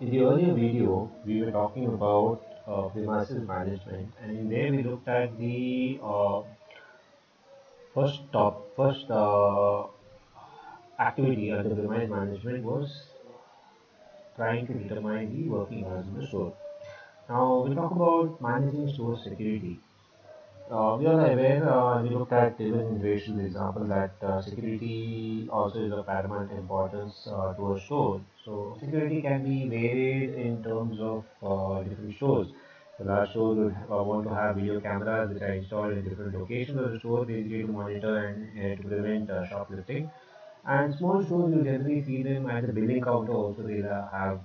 In the earlier video, we were talking about premises management, and in there we looked at the first activity under premise management was trying to determine the working hours in the store. Now we talk about managing store security. We are aware, we looked at even in racial example that security also is of paramount importance to a store. So security can be varied in terms of different stores. The large stores would want to have video cameras which are installed in different locations of the store, basically to monitor and to prevent shoplifting. And small stores, you generally see them at the billing counter also. They have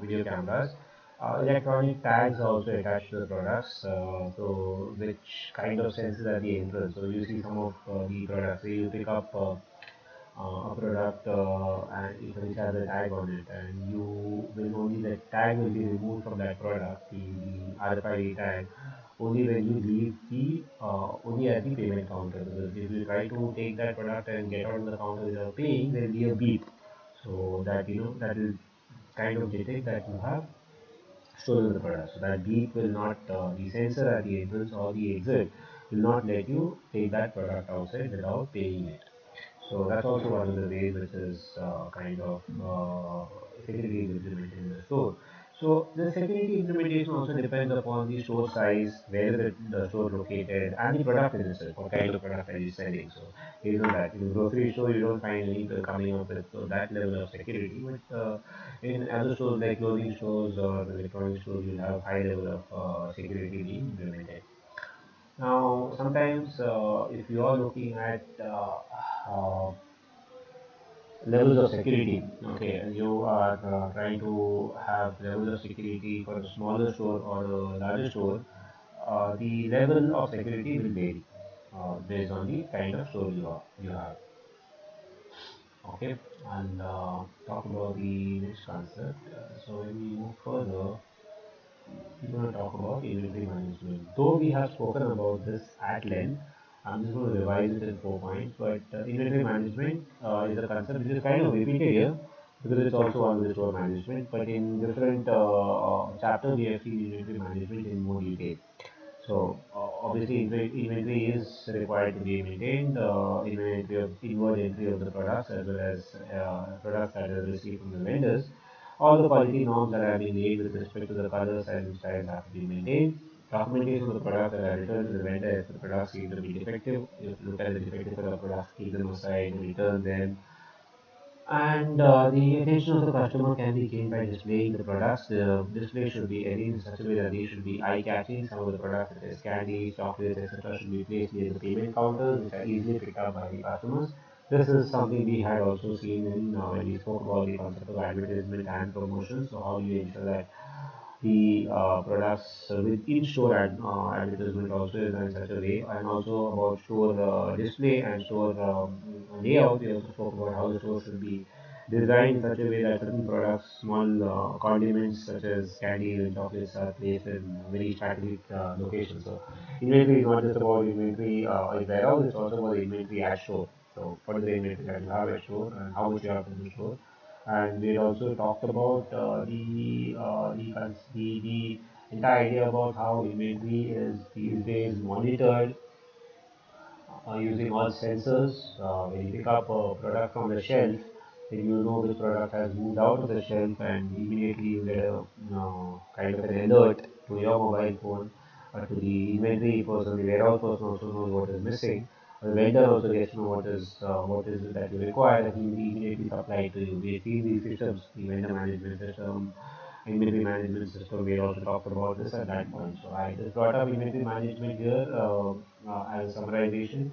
video cameras. Electronic tags are also attached to the products, so which kind of senses at the entrance. So you see some of the products. Say you pick up a product and it has a tag on it, and you will only the tag will be removed from that product, the RFID tag, only when you leave the only at the payment counter. Because if you try to take that product and get on the counter without paying, there will be a beep. So that that will kind of detect that you have stolen the product. So that beep will not, the sensor at the entrance or the exit will not let you take that product outside without paying it. So that's also one of the ways which is kind of security is implemented in the store. So the security implementation also depends upon the store size, where the store located, and the product in itself, what kind of product are you selling. So based on that, in the grocery store you don't find any people coming up with that level of security, but in other stores like clothing stores or electronic stores, you have high level of security being implemented. Now, sometimes if you are looking at uh, levels of security, okay, and you are trying to have levels of security for a smaller store or a larger store, the level of security will vary based on the kind of store you have. Okay, and talk about the next concept. So when we move further, we're going to talk about inventory management. Though we have spoken about this at length, I'm just going to revise it in 4 points. But inventory management is a concept which is kind of repeated here because it's also one of the store management. But in different chapters, we have seen inventory management in more detail. So obviously, inventory is required to be maintained. Inventory of inward entry of the products as well as products that are received from the vendors. All the quality norms that have been made with respect to the colors and styles have to be maintained. Documentation of the products that are returned to the vendor if the products seem to be defective. You have to look at the defective of the products, keep them aside, return them, and the attention of the customer can be gained by displaying the products. The display should be arranged in such a way that they should be eye-catching. Some of the products such as candy, chocolates, etc. should be placed near the payment counters, which are easily picked up by the customers. This is something we had also seen in when we spoke about the concept of advertisement and promotion. So how do you ensure that the products with in-store advertisement also is done in such a way, and also about store display and store layout. We also spoke about how the store should be designed in such a way that certain products, small condiments such as candy and chocolates are placed in very strategic locations. So inventory is not just about inventory in warehouse, it's also about the inventory at store. So what is the inventory that you have at store and how much you have in the store. And we also talked about the entire idea about how inventory is these days monitored using all sensors. When you pick up a product from the shelf, then you know which product has moved out of the shelf, and immediately you get a kind of an alert to your mobile phone or to the inventory person. The warehouse person also knows what is missing. The vendor also gets to know what is it that you require, that he will immediately supply to you. We see these systems, the vendor management system, inventory management system. We also talked about this at that point. So I just brought up inventory management here as a summarization,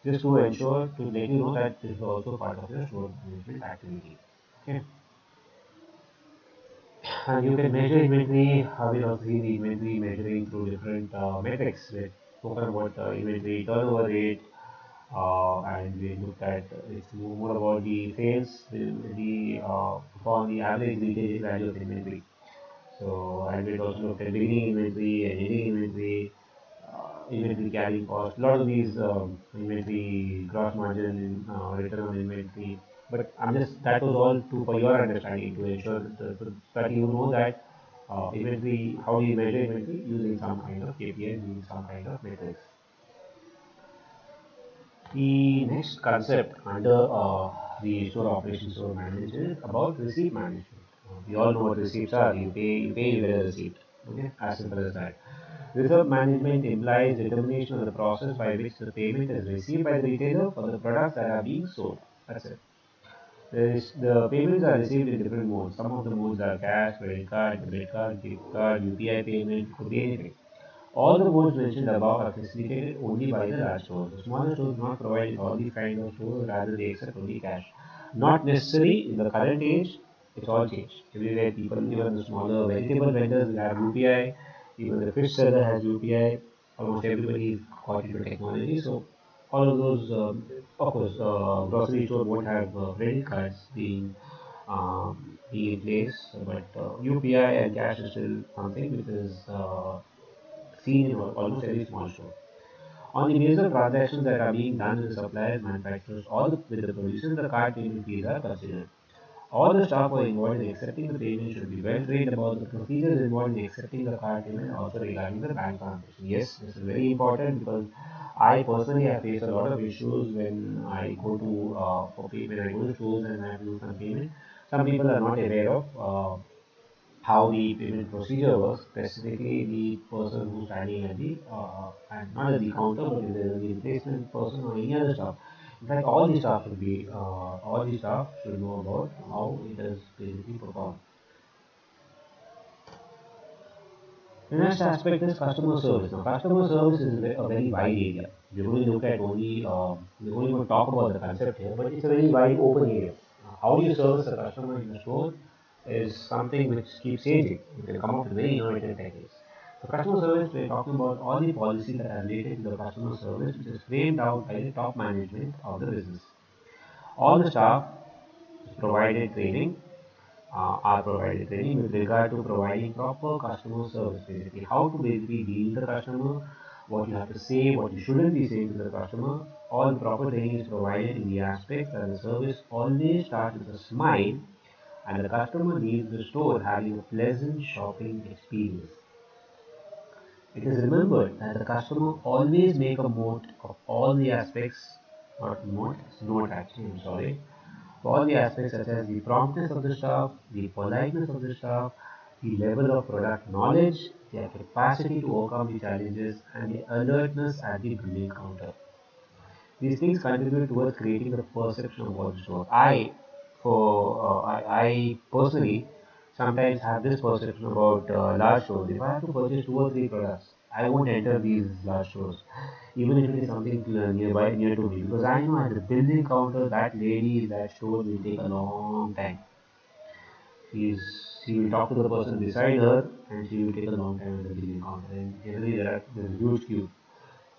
just to ensure to let you know that this is also part of your store management activity. Okay. And you can measure inventory. We also see the inventory measuring through different metrics. We've spoken about inventory turnover rate, and we looked at it's more about the sales, for the average retail value of inventory. So and we also looked at beginning inventory and ending inventory, inventory carrying cost. A lot of these inventory gross margin, return on inventory. But I'm just that was all to for your understanding to ensure that you know that inventory, how do you measure inventory using some kind of KPI, using some kind of metrics. The next concept under the store operations store management is about receipt management. We all know what receipts are. You get a receipt. Okay, as simple as that. Reserve management implies determination of the process by which the payment is received by the retailer for the products that are being sold. That's it. The payments are received in different modes. Some of the modes are cash, credit card, debit card, gift card, UPI payment, could be anything. All the modes mentioned above are facilitated only by the large stores. The smaller stores do not provide all these kinds of stores, rather they accept only cash. Not necessary in the current age, it's all changed. Everywhere people, even the smaller vegetable vendors will have UPI, even the fish seller has UPI, almost everybody is got into technology. So all of those, of course, grocery store won't have credit cards being in place, but UPI and cash is still something which is seen in almost every small store. On the basis of transactions that are being done with the suppliers, manufacturers, or with the producers, the card payment fees are considered. All the staff who are involved in accepting the payment should be well trained about the procedures involved in accepting the card payment, also regarding the bank transaction. Yes, this is very important because I personally have faced a lot of issues when I go to for payment. I go to stores and I have to do some payment. Some people are not aware of how the payment procedure works, specifically the person who's standing at the and not at the counter, but the replacement person or any other staff. In fact, all the staff should know about how it is basically performed. The next aspect is customer service. Now, customer service is a very wide area. We're going to look at only, we're only going to talk about the concept here, but it's a very wide open area. How you service a customer in the store is something which keeps changing. You can come up with very innovative techniques. So, customer service, we're talking about all the policies that are related to the customer service, which is framed out by the top management of the business. All the staff provided training are provided training with regard to providing proper customer service. Basically, how to basically deal with the customer, what you have to say, what you shouldn't be saying to the customer. All the proper training is provided in the aspect that the service always starts with a smile and the customer leaves the store having a pleasant shopping experience. It is remembered that the customer always make a note of all the aspects, not note, note actually, I'm sorry, all the aspects such as the promptness of the staff, the politeness of the staff, the level of product knowledge, their capacity to overcome the challenges, and the alertness at the billing counter. These things contribute towards creating the perception of what the store. I personally sometimes have this perception about large stores. If I have to purchase 2 or 3 products, I won't enter these large stores, even if it is something nearby, near to me, because I know at the billing counter, that lady in that store will take a long time. She's she will talk to the person beside her, and she will take a long time at the billing counter. And generally, there's a huge queue.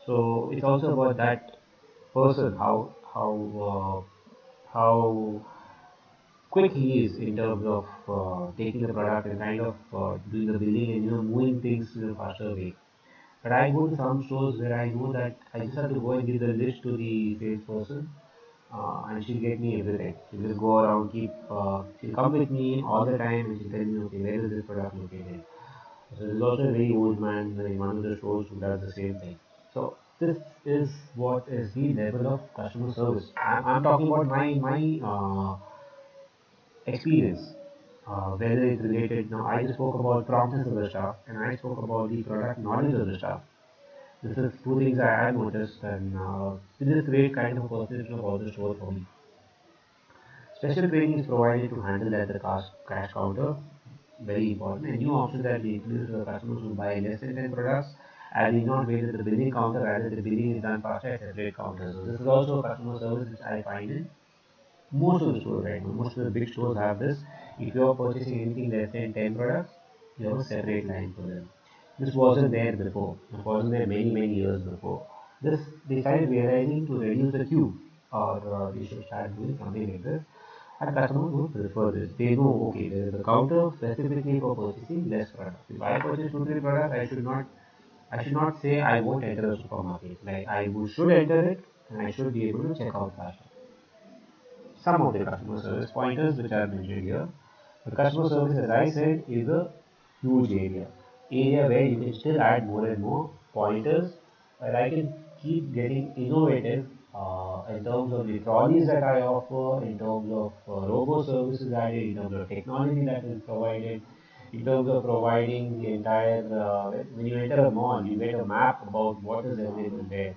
So it's also about that person, how quick he is in terms of taking the product and kind of doing the billing and moving things in a faster way. But I go to some stores where I know that I just have to go and give the list to the salesperson, and she'll get me everything. She'll just go around, she'll come with me all the time, and she'll tell me, okay, where is this product located? So there's also a very old man in one of the stores who does the same thing. So this is what is the level of customer service. I'm talking about my experience, whether it's related. Now I just spoke about promptness of the staff, and I spoke about the product knowledge of the staff. This is two things I have noticed, and this create kind of perception of all the store for me. Special training is provided to handle at the cash counter, very important. And new options that we introduce to the customers who buy less than 10 products, as we not wait at the billing counter, rather the billing is done faster at separate counters. So this is also a customer service which I find in most of the stores right now. Most of the big stores have this. If you are purchasing anything less than 10 products, you have a separate line for them. This wasn't there before. It wasn't there many years before. This they started realizing to reduce the queue, or they should start doing something like this. And customers would prefer this. They know, okay, there is a counter specifically for purchasing less products. If I purchase 2 3 products, I should not say I won't enter a supermarket. Like should enter it, and I should be able to check out faster. some of the customer service pointers which are mentioned here. The customer service, as I said, is a huge area where you can still add more and more pointers, where I can keep getting innovative in terms of the trolleys that I offer, in terms of robo services added, in terms of technology that is provided, in terms of providing the entire, when you enter a mall, you get a map about what is available there.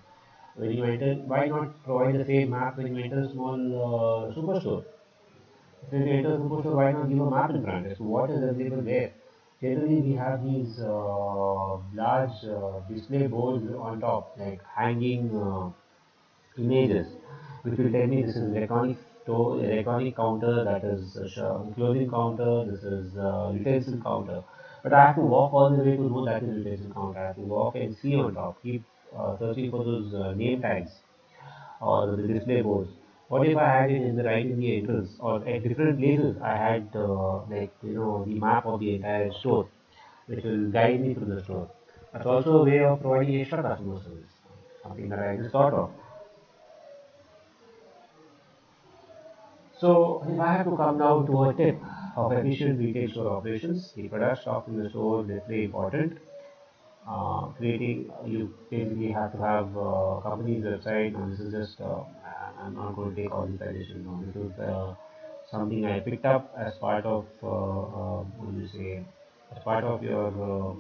When you enter, why not provide the same map when you enter a small superstore? When you enter a superstore, why not give a map in front as to what is available there? Generally, we have these large display boards on top, like hanging images, which will tell me this is electronic store, electronic counter, that is clothing counter, this is utensil counter. But I have to walk all the way to know that is utensil counter. I have to walk and see on top, keep searching for those name tags or the display boards. What if I had it in the right in the entrance or at different places? I had like the map of the entire store, which will guide me through the store. That's also a way of providing extra customer service, something that I just thought of. So, if I have to come down to a tip of efficient retail store operations, the product stock in the store is very important. Creating, you basically have to have company's website. Now, this is just, I'm not going to take all the suggestions. No, this is something I picked up as part of, what do you say, as part of your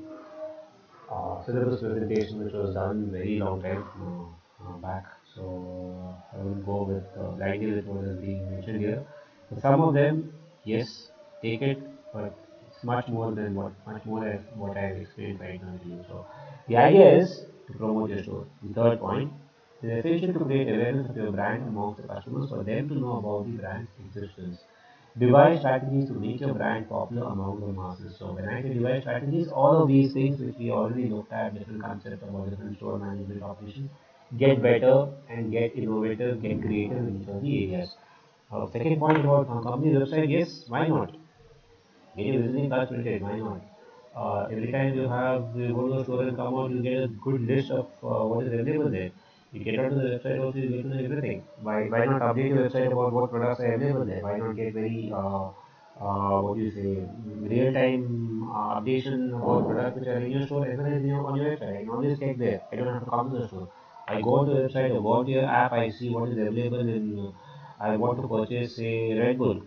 syllabus presentation, which was done very long time back. So I will go with blindly with what is being mentioned here. So some of them, yes, take it, but it's much more as what I have explained right now to you. So the idea is to promote your store. The third point, it is essential to create awareness of your brand amongst the customers for them to know about the brand's existence. Devise strategies to make your brand popular among the masses. So when I say devise strategies, all of these things which we already looked at, different concepts about different store management operations, get better and get innovative, get creative in each of the areas. Second point about company website, yes, why not? Get your visiting cards printed, why not? Every time you go to the store and come out, you get a good list of what is available there. You get onto the website also, you get to know everything. Why not update your website about what products are available there? Why not get very what do you say, real time updation about products which are in your store as well as on your website? I can always check there. I don't have to come to the store. I go on the website, I go on to your app, I see what is available in. I want to purchase say Red Bull,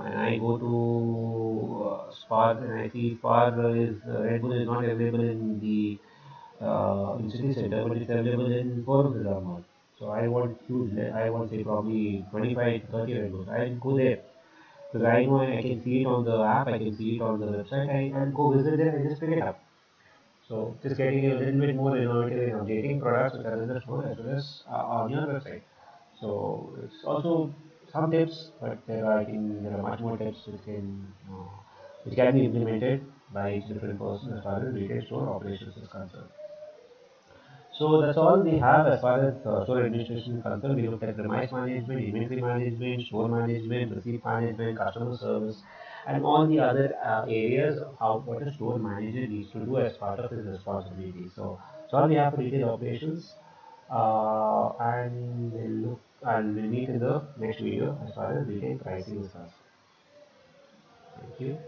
and I go to Spar and I see Spar is Red Bull is not available in city center, but it's available in Forum Bazaar Mall. So I want huge, I want say probably 25 to 30 Red Bulls. I go there because I know I can see it on the app, I can see it on the website. I'll go visit there and just pick it up. So just getting a little bit more innovative in updating products which are in the store as well as on your website. So it's also some tips, but I think there are much more tips which can be implemented by each different person as far as retail store operations is concerned. So that's all we have as far as store administration is concerned. We looked at premise management, inventory management, store management, receipt management, customer service, and all the other areas of how what a store manager needs to do as part of his responsibility. So that's all we have for retail operations. And we'll meet in the next video as far as retail pricing is concerned. Thank you.